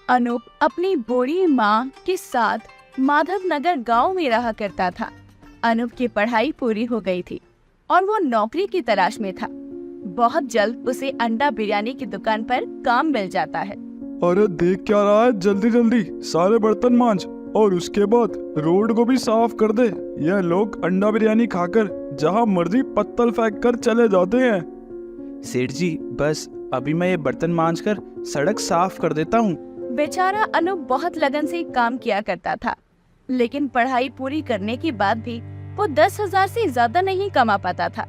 अनूप अपनी बूढ़ी माँ के साथ माधव नगर गाँव में रहा करता था। अनूप की पढ़ाई पूरी हो गई थी और वो नौकरी की तलाश में था। बहुत जल्द उसे अंडा बिरयानी की दुकान पर काम मिल जाता है। अरे देख क्या रहा है, जल्दी जल्दी सारे बर्तन मांज और उसके बाद रोड को भी साफ कर दे। यह लोग अंडा बिरयानी खाकर जहाँ मर्जी पत्तल फेंक कर चले जाते हैं। सेठ जी, बस अभी मैं ये बर्तन मांज कर सड़क साफ कर देता हूँ। बेचारा अनूप बहुत लगन से काम किया करता था, लेकिन पढ़ाई पूरी करने के बाद भी वो 10,000 से ज्यादा नहीं कमा पाता था।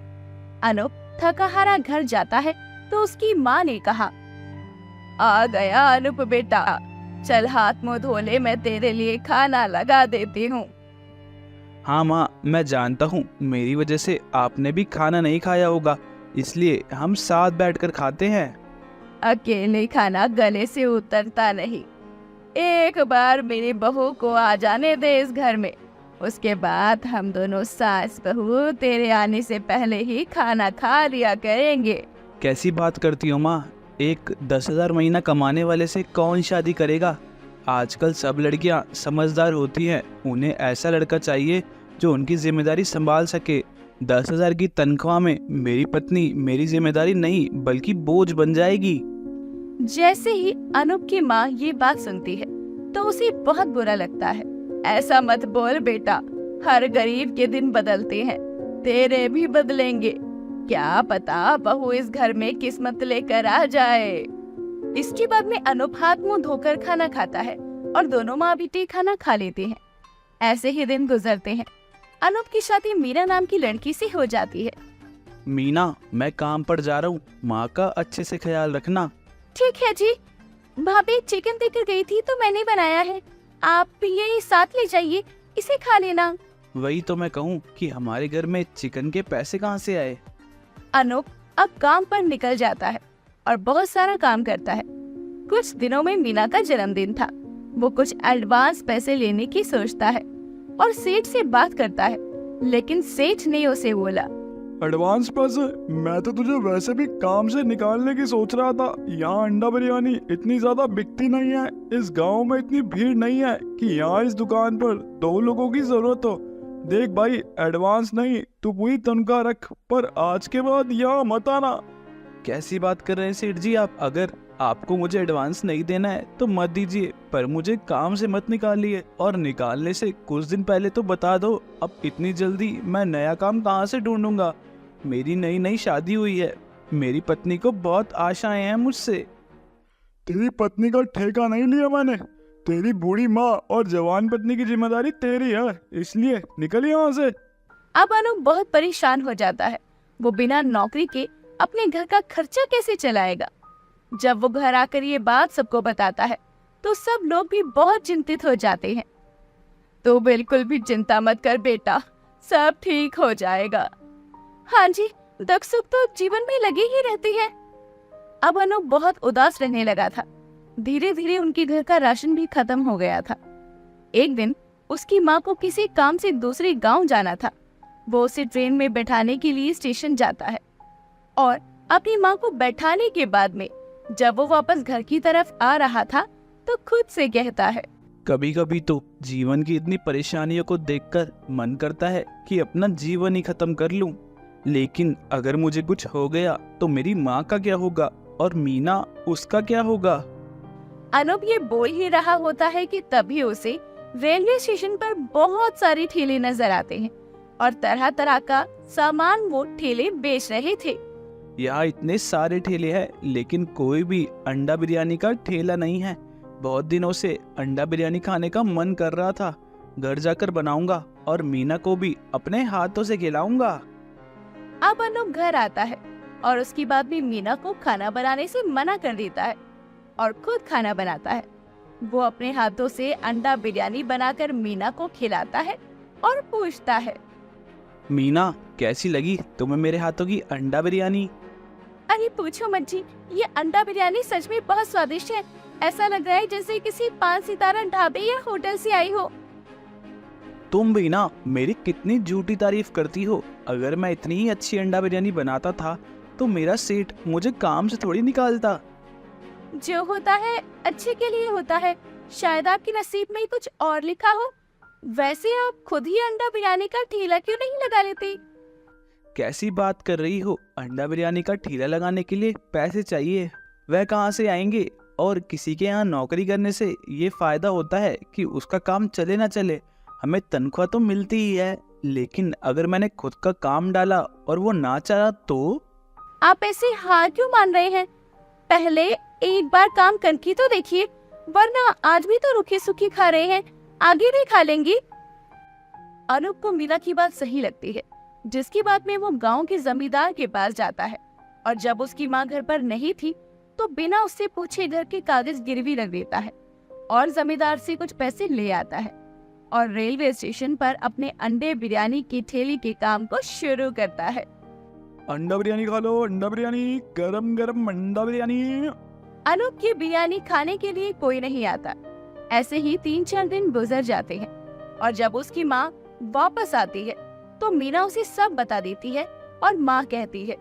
अनूप थका हारा घर जाता है तो उसकी माँ ने कहा, आ गया अनूप बेटा, चल हाथ मुंह धो ले, मैं तेरे लिए खाना लगा देती हूँ। हाँ माँ, मैं जानता हूँ मेरी वजह से आपने भी खाना नहीं खाया होगा, इसलिए हम साथ बैठकर खाते हैं। अकेले खाना गले से उतरता नहीं। एक बार मेरी बहू को आ जाने दे इस घर में, उसके बाद हम दोनों सास बहू तेरे आने से पहले ही खाना खा लिया करेंगे। कैसी बात करती हो माँ, एक 10,000 महीना कमाने वाले से कौन शादी करेगा? आजकल सब लड़कियाँ समझदार होती हैं, उन्हें ऐसा लड़का चाहिए जो उनकी जिम्मेदारी संभाल सके। 10,000 की तनख्वाह में मेरी पत्नी मेरी जिम्मेदारी नहीं बल्कि बोझ बन जाएगी। जैसे ही अनूप की माँ ये बात सुनती है तो उसे बहुत बुरा लगता है। ऐसा मत बोल बेटा, हर गरीब के दिन बदलते हैं, तेरे भी बदलेंगे। क्या पता बहू इस घर में किस्मत लेकर आ जाए। इसके बाद में अनूप हाथ मुंह धोकर खाना खाता है और दोनों माँ बेटी खाना खा लेते हैं। ऐसे ही दिन गुजरते हैं। अनूप की शादी मीरा नाम की लड़की से हो जाती है। मीना, मैं काम पर जा रहा हूँ, माँ का अच्छे से ख्याल रखना। ठीक है जी। भाभी चिकन देकर गई थी तो मैंने बनाया है, आप ये साथ ले जाइए, इसे खा लेना। वही तो मैं कहूँ कि हमारे घर में चिकन के पैसे कहाँ से आए। अनूप अब काम पर निकल जाता है और बहुत सारा काम करता है। कुछ दिनों में मीना का जन्मदिन था। वो कुछ एडवांस पैसे लेने की सोचता है और सेठ से बात करता है, लेकिन सेठ ने उसे बोला, एडवांस पैसे? मैं तो तुझे वैसे भी काम से निकालने की सोच रहा था। यहाँ अंडा बिरयानी इतनी ज्यादा बिकती नहीं है, इस गांव में इतनी भीड़ नहीं है कि यहाँ इस दुकान पर 2 लोगों की जरूरत हो। देख भाई, एडवांस नहीं, तू पूरी तनख्वाह रख, पर आज के बाद यहाँ मत आना। कैसी बात कर रहे हैं सेठ जी आप? अगर आपको मुझे एडवांस नहीं देना है तो मत दीजिए, पर मुझे काम से मत निकालिए, और निकालने से कुछ दिन पहले तो बता दो। अब इतनी जल्दी मैं नया काम कहाँ से ढूंढूंगा? मेरी नई नई शादी हुई है, मेरी पत्नी को बहुत आशाएं हैं मुझसे। तेरी पत्नी का ठेका नहीं लिया मैंने। तेरी बूढ़ी माँ और जवान पत्नी की जिम्मेदारी तेरी है, इसलिए निकल यहाँ से। अब अनूप बहुत परेशान हो जाता है। वो बिना नौकरी के अपने घर का खर्चा कैसे चलाएगा? जब वो घर आकर ये बात सबको बताता है तो सब लोग भी बहुत चिंतित हो जाते हैं। तो बिल्कुल भी चिंता मत कर बेटा, सब ठीक हो जाएगा। हाँ जी, दुख सुख तो जीवन में लगे ही रहते हैं। अब अनूप बहुत उदास रहने लगा था। धीरे धीरे उनके घर का राशन भी खत्म हो गया था। एक दिन उसकी माँ को किसी काम से दूसरे गांव जाना था। वो उसे ट्रेन में बैठाने के लिए स्टेशन जाता है और अपनी माँ को बैठाने के बाद में जब वो वापस घर की तरफ आ रहा था तो खुद से कहता है, कभी कभी तो जीवन की इतनी परेशानियों को देखकर मन करता है कि अपना जीवन ही खत्म कर लूं। लेकिन अगर मुझे कुछ हो गया तो मेरी माँ का क्या होगा, और मीना, उसका क्या होगा? अनूप ये बोल ही रहा होता है कि तभी उसे रेलवे स्टेशन पर बहुत सारे ठेले नजर आते हैं और तरह तरह का सामान वो ठेले बेच रहे थे। यहाँ इतने सारे ठेले हैं लेकिन कोई भी अंडा बिरयानी का ठेला नहीं है। बहुत दिनों से अंडा बिरयानी खाने का मन कर रहा था। घर जाकर बनाऊंगा और मीना को भी अपने हाथों से खिलाऊंगा। अब अनूप घर आता है और उसकी बाद भी मीना को खाना बनाने से मना कर देता है और खुद खाना बनाता है। वो अपने हाथों से अंडा बिरयानी बनाकर मीना को खिलाता है और पूछता है, मीना, कैसी लगी तुम्हें मेरे हाथों की अंडा बिरयानी? अरे पूछो मत जी, ये अंडा बिरयानी सच में बहुत स्वादिष्ट है। ऐसा लग रहा है जैसे किसी 5 सितारा ढाबे या होटल से आई हो। तुम भी ना मेरी कितनी झूठी तारीफ करती हो। अगर मैं इतनी ही अच्छी अंडा बिरयानी बनाता था तो मेरा सेठ मुझे काम से थोड़ी निकालता। जो होता है अच्छे के लिए होता है, शायद आपके नसीब में ही कुछ और लिखा हो। वैसे आप खुद ही अंडा बिरयानी का ठेला क्यों नहीं लगा लेते? कैसी बात कर रही हो? अंडा बिरयानी का ठेला लगाने के लिए पैसे चाहिए, वह कहाँ से आएंगे? और किसी के यहाँ नौकरी करने से ये फायदा होता है कि उसका काम चले ना चले, हमें तनख्वाह तो मिलती ही है, लेकिन अगर मैंने खुद का काम डाला और वो ना चला तो? आप ऐसे हार क्यों मान रहे हैं? पहले एक बार काम करके तो देखिए, वरना आज भी तो रुखी सुखी खा रहे हैं, आगे भी खा लेंगे। अनूप को मीरा की बात सही लगती है, जिसकी बात में वो गांव के जमींदार के पास जाता है और जब उसकी माँ घर पर नहीं थी तो बिना उससे पूछे घर के कागज गिरवी रख देता है और जमींदार से कुछ पैसे ले आता है और रेलवे स्टेशन पर अपने अंडे बिरयानी की ठेली के काम को शुरू करता है। अंडा बिरयानी खा लो, अंडा बिरयानी, गरम गरम अंडा बिरयानी। अनूप की बिरयानी खाने के लिए कोई नहीं आता। ऐसे ही 3-4 दिन गुजर जाते हैं और जब उसकी माँ वापस आती है तो मीरा उसे सब बता देती है और माँ कहती है,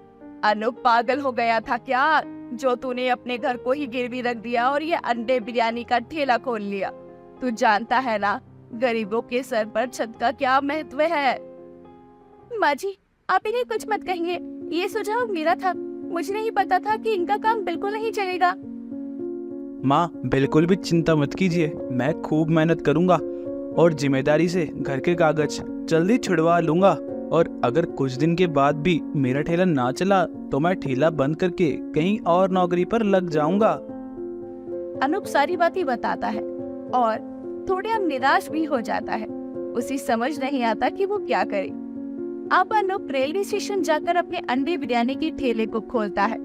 अनूप पागल हो गया था क्या, जो तूने अपने घर को ही गिरवी रख दिया और ये अंडे बिरयानी का ठेला खोल लिया। तू जानता है ना, गरीबों के सर पर छत का क्या महत्व है। माँ जी, आप इन्हें कुछ मत कहिए, ये सुझाव मेरा था, मुझे नहीं पता था कि इनका काम बिल्कुल नहीं चलेगा। माँ बिल्कुल भी चिंता मत कीजिए, मैं खूब मेहनत करूंगा और जिम्मेदारी से घर के कागज जल्दी छुड़वा लूंगा, और अगर कुछ दिन के बाद भी मेरा ठेला ना चला तो मैं ठेला बंद करके कहीं और नौकरी पर लग जाऊंगा। अनूप सारी बातें बताता है और थोड़ा निराश भी हो जाता है। उसे समझ नहीं आता कि वो क्या करे। अब अनूप रेलवे स्टेशन जाकर अपने अंडे बिरयानी के ठेले को खोलता है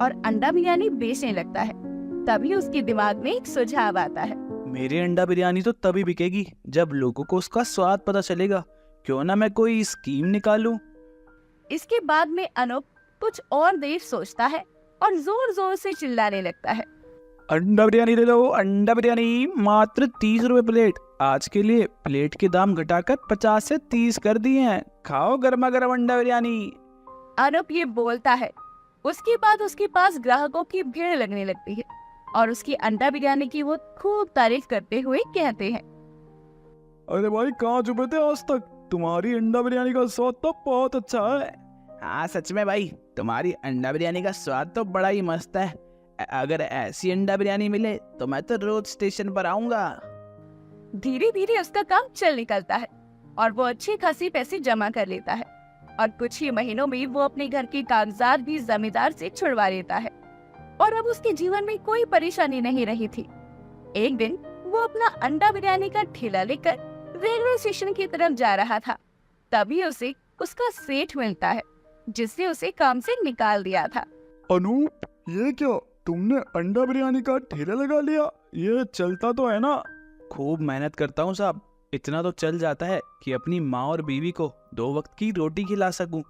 और अंडा बिरयानी बेचने लगता है। तभी उसके दिमाग में एक सुझाव आता है। मेरी अंडा बिरयानी तो तभी बिकेगी जब लोगों को उसका स्वाद पता चलेगा, क्यों ना मैं कोई स्कीम निकालूं। इसके बाद में अनूप कुछ और देर सोचता है और जोर जोर से चिल्लाने लगता है, अंडा बिरयानी ले लो, अंडा बिरयानी मात्र 30 रुपए प्लेट। आज के लिए प्लेट के दाम घटाकर 50 से 30 कर दिए हैं, खाओ गर्मा गर्म अंडा बिरयानी। अनूप ये बोलता है। उसके बाद उसके पास ग्राहकों की भीड़ लगने लगती है और उसकी अंडा बिरयानी की वो खूब तारीफ करते हुए कहते हैं, अरे भाई, कहाँ छुपे थे आज तक? तुम्हारी अंडा बिरयानी का स्वाद तो बहुत अच्छा है। हाँ सच में भाई, तुम्हारी अंडा बिरयानी का स्वाद तो बड़ा ही मस्त है। अगर ऐसी अंडा बिरयानी मिले तो मैं तो रोज स्टेशन पर आऊंगा। धीरे धीरे उसका काम चल निकलता है और वो अच्छे खासी पैसे जमा कर लेता है और कुछ ही महीनों में वो अपने घर के कागजात भी जमींदार से छुड़वा लेता है और अब उसके जीवन में कोई परेशानी नहीं रही थी। एक दिन वो अपना अंडा बिरयानी का ठेला लेकर रेलवे स्टेशन की तरफ जा रहा था। तभी उसे उसका सेठ मिलता है, जिसने उसे काम से निकाल दिया था। अनूप, ये क्या, तुमने अंडा बिरयानी का ठेला लगा लिया? ये चलता तो है ना? खूब मेहनत करता हूँ साहब, इतना तो चल जाता है कि अपनी माँ और बीवी को 2 वक्त की रोटी खिला सकूं।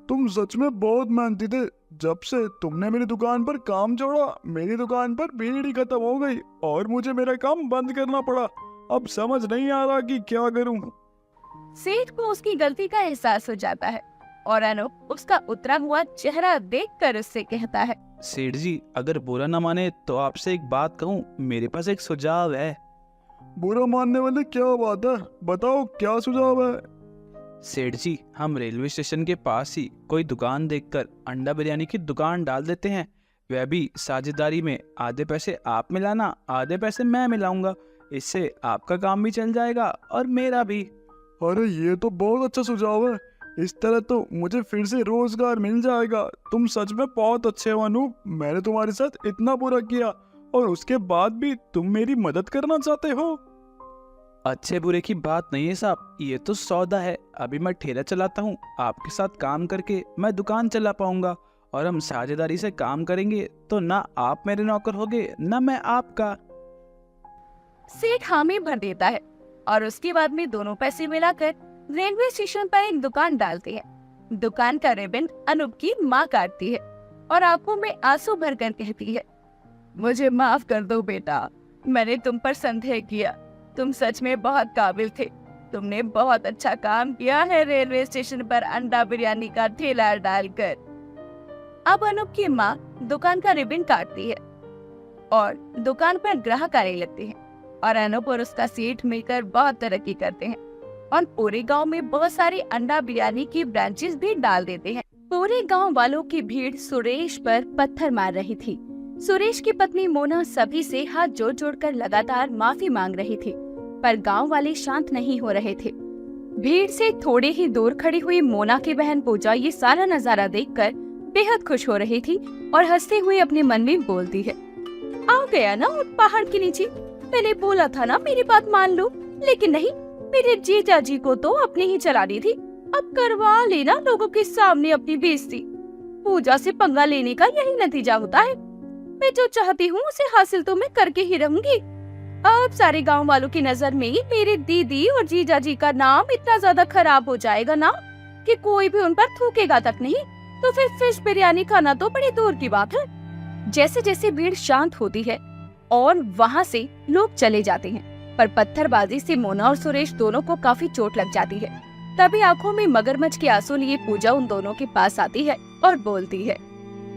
तुम सच में बहुत मेहनती थे। जब से तुमने मेरी दुकान पर काम छोड़ा, मेरी दुकान पर भीड़ ही खत्म हो गई और मुझे मेरा काम बंद करना पड़ा। अब समझ नहीं आ रहा कि क्या करूं। सेठ को उसकी गलती का एहसास हो जाता है और अनूप उसका उतरा हुआ चेहरा देखकर उससे कहता है, सेठ जी अगर बुरा ना माने तो आपसे एक बात कहूँ, मेरे पास एक सुझाव है। बुरा मानने वाले क्या बात है? बताओ क्या सुझाव है? सेठ जी, हम रेलवे स्टेशन के पास ही कोई दुकान देखकर अंडा बिरयानी की दुकान डाल देते हैं, वह भी साझेदारी में। आधे पैसे आप मिलाना, आधे पैसे मैं मिलाऊंगा। इससे आपका काम भी चल जाएगा और मेरा भी। अरे ये तो बहुत अच्छा सुझाव है। इस तरह तो मुझे फिर से रोजगार मिल जाएगा। तुम सच में बहुत अच्छे हो अनूप। मैंने तुम्हारे साथ इतना बुरा किया और उसके बाद भी तुम मेरी मदद करना चाहते हो। अच्छे बुरे की बात नहीं है साहब, ये तो सौदा है। अभी मैं ठेला चलाता हूँ, आपके साथ काम करके मैं दुकान चला पाऊंगा और हम साझेदारी से काम करेंगे तो ना आप मेरे नौकर होगे ना मैं आपका। सेठ हामी भर देता है और उसके बाद में दोनों पैसे मिलाकर रेलवे स्टेशन पर एक दुकान डालते हैं। दुकान का रिबन अनूप की माँ काटती है और आंखों में आंसू भरकर कहती है, मुझे माफ कर दो बेटा, मैंने तुम पर संदेह किया। तुम सच में बहुत काबिल थे। तुमने बहुत अच्छा काम किया है रेलवे स्टेशन पर अंडा बिरयानी का ठेला डालकर। अब अनूप की माँ दुकान का रिबन काटती है और दुकान पर ग्राहक आने लगते हैं और अनूप और उसका सेठ मिलकर बहुत तरक्की करते हैं और पूरे गांव में बहुत सारे अंडा बिरयानी की ब्रांचेस भी डाल देते हैं। पूरे गांव वालों की भीड़ सुरेश पर पत्थर मार रही थी। सुरेश की पत्नी मोना सभी से हाथ जोड़ जोड़कर लगातार माफी मांग रही थी, पर गांव वाले शांत नहीं हो रहे थे। भीड़ से थोड़े ही दूर खड़ी हुई मोना की बहन पूजा ये सारा नजारा देखकर बेहद खुश हो रही थी और हंसते हुए अपने मन में बोलती है, आ गया ना उस पहाड़ के नीचे, मैंने बोला था ना मेरी बात मान लो, लेकिन नहीं, मेरे जीजा जी को तो अपनी ही चला दी थी। अब करवा लेना लोगों के सामने अपनी बेइज्जती। पूजा से पंगा लेने का यही नतीजा होता है। मैं जो चाहती हूँ उसे हासिल तो मैं करके ही रहूंगी। अब सारे गांव वालों की नजर में मेरे दीदी और जीजा जी का नाम इतना ज्यादा खराब हो जाएगा ना कि कोई भी उन पर थूकेगा तक नहीं, तो फिर फिश बिरयानी खाना तो बड़ी दूर की बात है। जैसे जैसे भीड़ शांत होती है और वहाँ से लोग चले जाते हैं, पर पत्थरबाजी से मोना और सुरेश दोनों को काफी चोट लग जाती है। तभी आंखों में मगरमच्छ के आंसू लिए पूजा उन दोनों के पास आती है और बोलती है,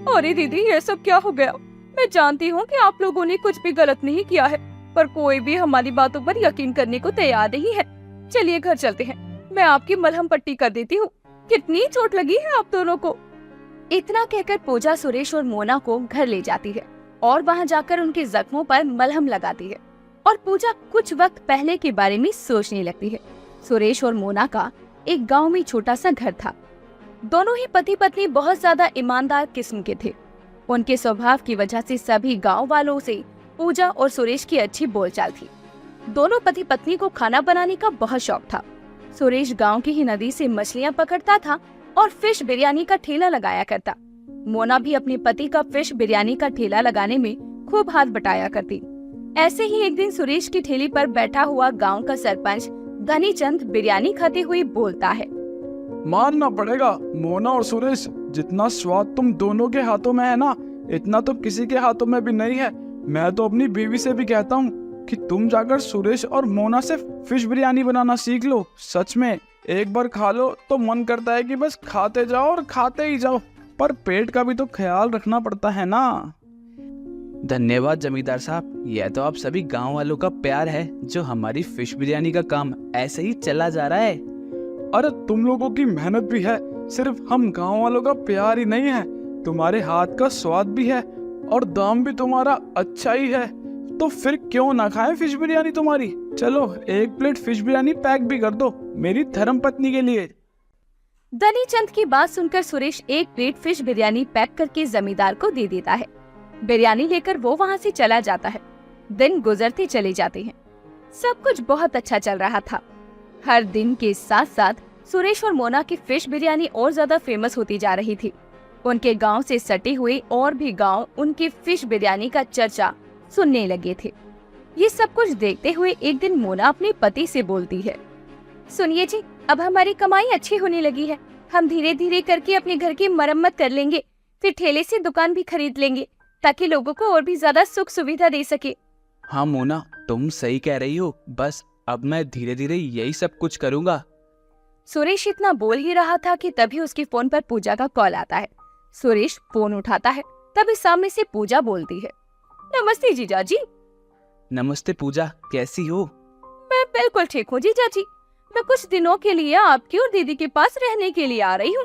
अरे दीदी ये सब क्या हो गया? मैं जानती हूँ कि आप लोगों ने कुछ भी गलत नहीं किया है, पर कोई भी हमारी बातों पर यकीन करने को तैयार नहीं है। चलिए घर चलते हैं, मैं आपकी मलहम पट्टी कर देती हूँ। कितनी चोट लगी है आप दोनों को। इतना कहकर पूजा सुरेश और मोना को घर ले जाती है और वहाँ जाकर उनके जख्मों पर मलहम लगाती है। और पूजा कुछ वक्त पहले के बारे में सोचने लगती है। सुरेश और मोना का एक गांव में छोटा सा घर था। दोनों ही पति पत्नी बहुत ज्यादा ईमानदार किस्म के थे। उनके स्वभाव की वजह से सभी गांव वालों से पूजा और सुरेश की अच्छी बोलचाल थी। दोनों पति पत्नी को खाना बनाने का बहुत शौक था। सुरेश गांव की ही नदी से मछलियां पकड़ता था और फिश बिरयानी का ठेला लगाया करता। मोना भी अपने पति का फिश बिरयानी का ठेला लगाने में खूब हाथ बटाया करती। ऐसे ही एक दिन सुरेश की ठेली पर बैठा हुआ गांव का सरपंच धनीचंद बिरयानी खाते हुए बोलता है, मानना पड़ेगा मोना और सुरेश, जितना स्वाद तुम दोनों के हाथों में है ना, इतना तो किसी के हाथों में भी नहीं है। मैं तो अपनी बीवी से भी कहता हूँ कि तुम जाकर सुरेश और मोना से फिश बिरयानी बनाना सीख लो। सच में एक बार खा लो तो मन करता है कि बस खाते जाओ और खाते ही जाओ, पर पेट का भी तो ख्याल रखना पड़ता है ना। धन्यवाद जमींदार साहब, यह तो आप सभी गांव वालों का प्यार है जो हमारी फिश बिरयानी का काम ऐसे ही चला जा रहा है। अरे तुम लोगों की मेहनत भी है, सिर्फ हम गांव वालों का प्यार ही नहीं है, तुम्हारे हाथ का स्वाद भी है और दाम भी तुम्हारा अच्छा ही है। तो फिर क्यों ना खाएं फिश बिरयानी तुम्हारी। चलो एक प्लेट फिश बिरयानी पैक भी कर दो मेरी धर्म पत्नी के लिए। धनीचंद की बात सुनकर सुरेश एक प्लेट फिश बिरयानी पैक करके जमींदार को दे देता है। बिरयानी लेकर वो वहाँ से चला जाता है। दिन गुजरते चले जाते हैं। सब कुछ बहुत अच्छा चल रहा था। हर दिन के साथ साथ सुरेश और मोना की फिश बिरयानी और ज्यादा फेमस होती जा रही थी। उनके गांव से सटे हुए और भी गांव उनकी फिश बिरयानी का चर्चा सुनने लगे थे। ये सब कुछ देखते हुए एक दिन मोना अपने पति से बोलती है, सुनिए जी, अब हमारी कमाई अच्छी होने लगी है। हम धीरे धीरे करके अपने घर की मरम्मत कर लेंगे, फिर ठेले से दुकान भी खरीद लेंगे ताकि लोगों को और भी ज्यादा सुख सुविधा दे सके। हाँ मोना, तुम सही कह रही हो। बस अब मैं धीरे धीरे यही सब कुछ करूँगा। सुरेश इतना बोल ही रहा था कि तभी उसके फोन पर पूजा का कॉल आता है। सुरेश फोन उठाता है, तभी सामने से पूजा बोलती है, नमस्ते जीजा जी। नमस्ते पूजा, कैसी हो? मैं बिल्कुल ठीक हूँ जीजा जी। मैं कुछ दिनों के लिए आपकी और दीदी के पास रहने के लिए आ रही हूँ।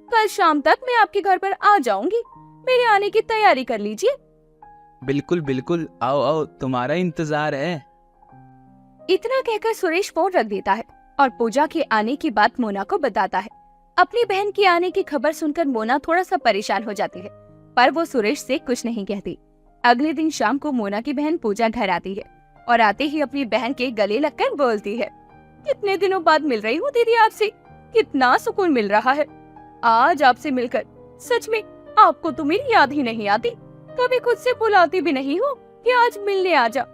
कल शाम तक मैं आपके घर पर आ जाऊंगी। मेरे आने की तैयारी कर लीजिए। बिल्कुल बिल्कुल, आओ आओ, तुम्हारा इंतजार है। इतना कहकर सुरेश फोन रख देता है और पूजा के आने की बात मोना को बताता है। अपनी बहन के आने की खबर सुनकर मोना थोड़ा सा परेशान हो जाती है, पर वो सुरेश से कुछ नहीं कहती। अगले दिन शाम को मोना की बहन पूजा घर आती है और आते ही अपनी बहन के गले लगकर बोलती है, कितने दिनों बाद मिल रही हूँ दीदी आपसे, कितना सुकून मिल रहा है आज आपसे मिलकर। सच में आपको तो मेरी याद ही नहीं आती, कभी खुद से बुलाती भी नहीं हो कि आज मिलने आ जा।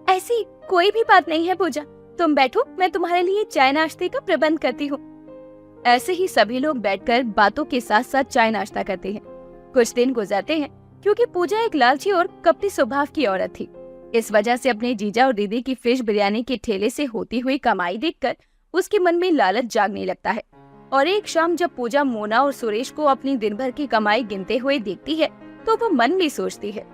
ऐसी कोई भी बात नहीं है पूजा, तुम बैठो, मैं तुम्हारे लिए चाय नाश्ते का प्रबंध करती हूँ। ऐसे ही सभी लोग बैठकर बातों के साथ साथ चाय नाश्ता करते हैं। कुछ दिन गुजरते हैं। क्योंकि पूजा एक लालची और कपटी स्वभाव की औरत थी, इस वजह से अपने जीजा और दीदी की फिश बिरयानी के ठेले से होती हुई कमाई देखकर उसके मन में लालच जागने लगता है। और एक शाम जब पूजा मोना और सुरेश को अपनी दिन भर की कमाई गिनते हुए देखती है तो वो मन में सोचती है,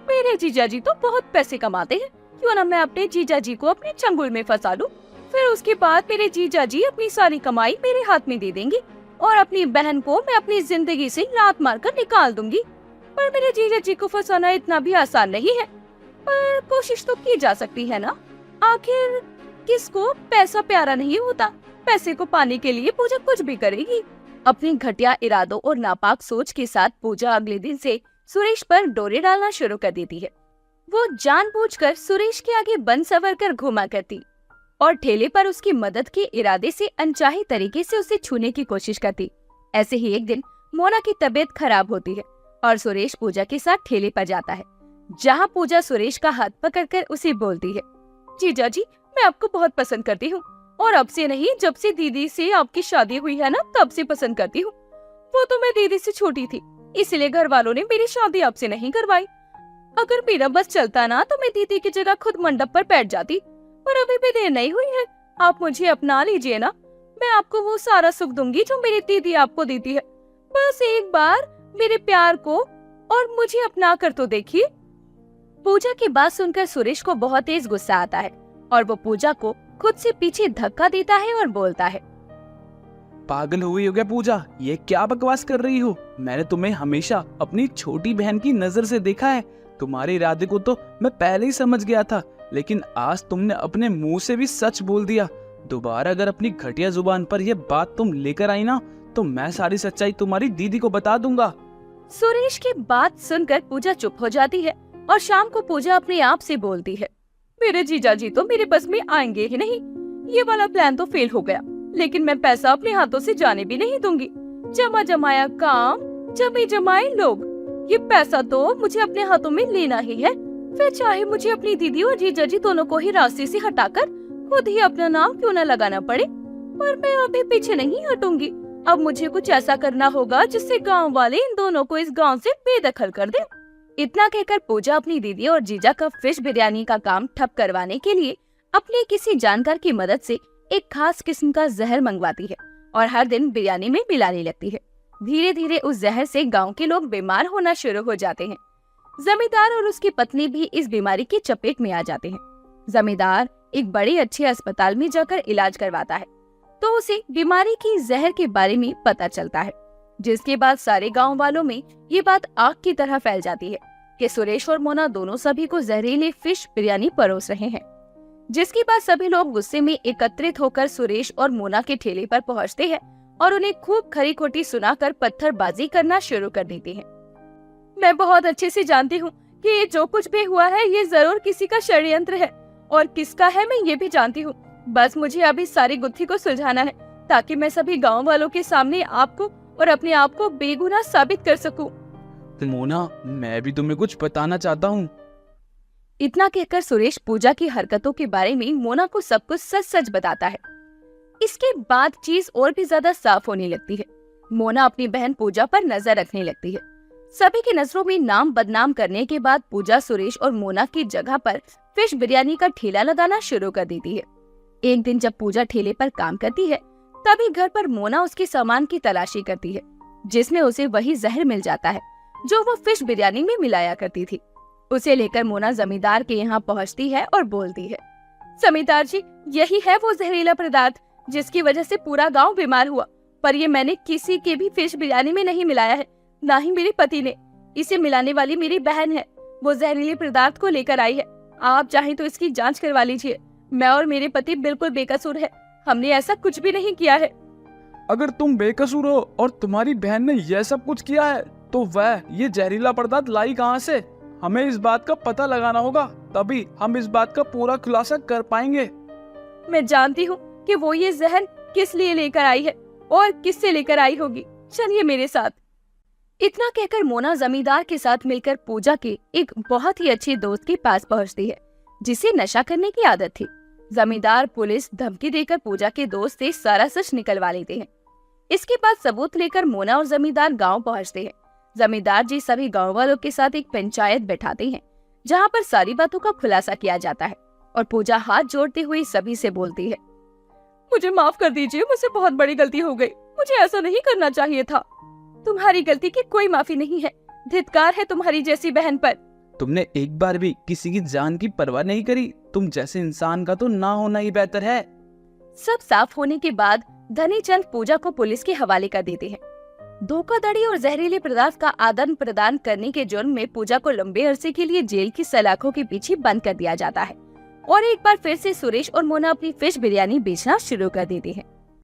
मेरे जीजा जी तो बहुत पैसे कमाते हैं, क्यों ना मैं अपने जीजा जी को अपने चंगुल में फंसा लूं। फिर उसके बाद मेरे जीजा जी अपनी सारी कमाई मेरे हाथ में दे देंगे और अपनी बहन को मैं अपनी जिंदगी से लात मारकर निकाल दूंगी। पर मेरे जीजा जी को फंसाना इतना भी आसान नहीं है, पर कोशिश तो की जा सकती है ना। आखिर किसको पैसा प्यारा नहीं होता। पैसे को पाने के लिए पूजा कुछ भी करेगी। अपनी घटिया इरादों और नापाक सोच के साथ पूजा अगले दिन से सुरेश पर डोरे डालना शुरू कर देती है। वो जानबूझकर सुरेश के आगे बन सवर कर घुमा करती और ठेले पर उसकी मदद के इरादे से अनचाही तरीके से उसे छूने की कोशिश करती। ऐसे ही एक दिन मोना की तबीयत खराब होती है और सुरेश पूजा के साथ ठेले पर जाता है, जहाँ पूजा सुरेश का हाथ पकड़कर उसे बोलती है, जीजा जी मैं आपको बहुत पसंद करती हूँ और अब से नहीं, जब से दीदी से आपकी शादी हुई है ना तब से पसंद करती हूँ। वो तो मैं दीदी से छोटी थी, इसलिए घर वालों ने मेरी शादी आपसे नहीं करवाई। अगर मेरा बस चलता ना तो मैं दीदी की जगह खुद मंडप पर बैठ जाती, पर अभी भी देर नहीं हुई है। आप मुझे अपना लीजिए ना, मैं आपको वो सारा सुख दूंगी जो मेरी दीदी आपको देती है। बस एक बार मेरे प्यार को और मुझे अपना कर तो देखिए। पूजा की बात सुनकर सुरेश को बहुत तेज गुस्सा आता है और वो पूजा को खुद से पीछे धक्का देता है और बोलता है, पागल हुई हो क्या पूजा, ये क्या बकवास कर रही हो? मैंने तुम्हें हमेशा अपनी छोटी बहन की नजर से देखा है। तुम्हारे इरादे को तो मैं पहले ही समझ गया था, लेकिन आज तुमने अपने मुंह से भी सच बोल दिया। दोबारा अगर अपनी घटिया जुबान पर यह बात तुम लेकर आई ना तो मैं सारी सच्चाई तुम्हारी दीदी को बता दूंगा। सुरेश की बात सुनकर पूजा चुप हो जाती है और शाम को पूजा अपने आप से बोलती है, मेरे जीजा जी तो मेरे बस में आएंगे ही नहीं। ये वाला प्लान तो फेल हो गया, लेकिन मैं पैसा अपने हाथों से जाने भी नहीं दूंगी। जमा जमाया काम, जमे जमाए लोग। ये पैसा तो मुझे अपने हाथों में लेना ही है, फिर चाहे मुझे अपनी दीदी और जीजा जी दोनों को ही रास्ते से हटाकर खुद ही अपना नाम क्यों न लगाना पड़े। पर मैं अभी पीछे नहीं हटूंगी। अब मुझे कुछ ऐसा करना होगा जिससे गांव वाले इन दोनों को इस गांव से बेदखल कर दें। इतना कहकर पूजा अपनी दीदी और जीजा का फिश बिरयानी का काम ठप करवाने के लिए अपने किसी जानकार की मदद से एक खास किस्म का जहर मंगवाती है और हर दिन बिरयानी में मिलाने लगती है। धीरे धीरे उस जहर से गांव के लोग बीमार होना शुरू हो जाते हैं। जमींदार और उसकी पत्नी भी इस बीमारी की चपेट में आ जाते हैं। जमींदार एक बड़े अच्छे अस्पताल में जाकर इलाज करवाता है तो उसे बीमारी की जहर के बारे में पता चलता है, जिसके बाद सारे गांव वालों में ये बात आग की तरह फैल जाती है कि सुरेश और मोना दोनों सभी को जहरीले फिश बिरयानी परोस रहे हैं। जिसके बाद सभी लोग गुस्से में एकत्रित होकर सुरेश और मोना के ठेले पर पहुंचते हैं और उन्हें खूब खरी खोटी सुनाकर पत्थरबाजी करना शुरू कर देते हैं। मैं बहुत अच्छे से जानती हूँ कि ये जो कुछ भी हुआ है ये जरूर किसी का षड्यंत्र है, और किसका है मैं ये भी जानती हूँ। बस मुझे अभी सारी गुत्थी को सुलझाना है ताकि मैं सभी गांव वालों के सामने आपको और अपने आप को बेगुनाह साबित कर सकूं। मोना, मैं भी तुम्हें कुछ बताना चाहता हूँ। इतना कहकर सुरेश पूजा की हरकतों के बारे में मोना को सब कुछ सच सच बताता है। इसके बाद चीज और भी ज्यादा साफ होने लगती है। मोना अपनी बहन पूजा पर नजर रखने लगती है। सभी की नजरों में नाम बदनाम करने के बाद पूजा सुरेश और मोना की जगह पर फिश बिरयानी का ठेला लगाना शुरू कर देती है। एक दिन जब पूजा ठेले पर काम करती है तभी घर पर मोना उसके सामान की तलाशी करती है, जिसमें उसे वही जहर मिल जाता है जो वो फिश बिरयानी में मिलाया करती थी। उसे लेकर मोना जमींदार के यहाँ पहुँचती है और बोलती है, जमींदार जी, यही है वो जहरीला पदार्थ जिसकी वजह से पूरा गांव बीमार हुआ। पर ये मैंने किसी के भी फिश बिरयानी में नहीं मिलाया है, ना ही मेरे पति ने। इसे मिलाने वाली मेरी बहन है, वो जहरीले पदार्थ को लेकर आई है। आप चाहें तो इसकी जांच करवा लीजिए। मैं और मेरे पति बिल्कुल बेकसूर है, हमने ऐसा कुछ भी नहीं किया है। अगर तुम बेकसूर हो और तुम्हारी बहन ने यह सब कुछ किया है तो वह ये जहरीला पदार्थ लाई कहाँ से? हमें इस बात का पता लगाना होगा, तभी हम इस बात का पूरा खुलासा कर पाएंगे। मैं जानती हूँ कि वो ये जहर किस लिए लेकर आई है और किससे लेकर आई होगी। चलिए मेरे साथ। इतना कहकर मोना जमींदार के साथ मिलकर पूजा के एक बहुत ही अच्छे दोस्त के पास पहुँचती है, जिसे नशा करने की आदत थी। जमींदार पुलिस धमकी देकर पूजा के दोस्त से सारा सच निकलवा लेते हैं। इसके बाद सबूत लेकर मोना और जमींदार गांव पहुंचते हैं। जमींदार जी सभी गांव वालों के साथ एक पंचायत बैठाते हैं, जहां पर सारी बातों का खुलासा किया जाता है और पूजा हाथ जोड़ते हुए सभी से बोलती है, मुझे माफ कर दीजिए, मुझसे बहुत बड़ी गलती हो गई। मुझे ऐसा नहीं करना चाहिए था। तुम्हारी गलती की कोई माफी नहीं है। धिक्कार है तुम्हारी जैसी बहन पर। तुमने एक बार भी किसी की जान की परवाह नहीं करी। तुम जैसे इंसान का तो ना होना ही बेहतर है। सब साफ होने के बाद धनी चंद पूजा को पुलिस के हवाले कर देते हैं। धोखाधड़ी और जहरीले पदार्थ का आदान प्रदान करने के जुर्म में पूजा को लंबे अरसे के लिए जेल की सलाखों के पीछे बंद कर दिया जाता है और एक बार फिर से सुरेश और मोना अपनी फिश बिरयानी बेचना शुरू कर देते हैं।